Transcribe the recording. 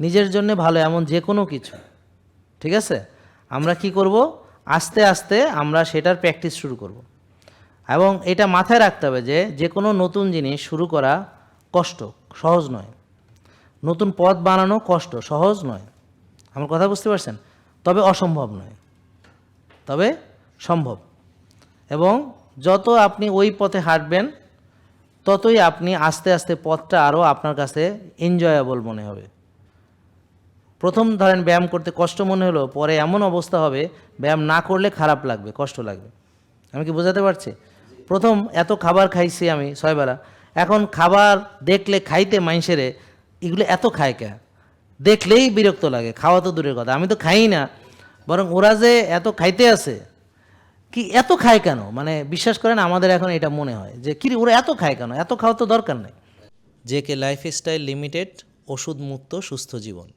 নিজের জন্য ভালো এমন যে কোনো কিছু, ঠিক আছে, আমরা কি করব, আস্তে আস্তে আমরা সেটার প্র্যাকটিস শুরু করব। এবং এটা মাথায় রাখতে হবে যে যে কোনো নতুন জিনিস শুরু করা কষ্ট, সহজ নয়। নতুন পথ বানানো কষ্ট, সহজ নয়। আমার কথা বুঝতে পারছেন? তবে অসম্ভব নয়, তবে সম্ভব। এবং যত আপনি ওই পথে হাঁটবেন ততই আপনি আস্তে আস্তে পথটা আরও আপনার কাছে এনজয়েবল মনে হবে। প্রথম ধরেন ব্যায়াম করতে কষ্ট মনে হলো, পরে এমন অবস্থা হবে ব্যায়াম না করলে খারাপ লাগবে, কষ্ট লাগবে। আমি কি বোঝাতে পারছি? প্রথম এত খাবার খাইছি আমি 6 বেলা, এখন খাবার দেখলে খাইতে মাইনসেরে এগুলো এত খায় কে, দেখলেই বিরক্ত লাগে, খাওয়া তো দূরের কথা, আমি তো খাই না, বরং ওরা যে এত খাইতে আছে, কি এত খায় কেন, মানে বিশ্বাস করেন আমাদের এখন এটা মনে হয় যে কি ওরা এত খায় কেন, এত খাওয়া তো দরকার নেই। জেকে লাইফস্টাইল লিমিটেড, ওষুধ মুক্ত সুস্থ জীবন।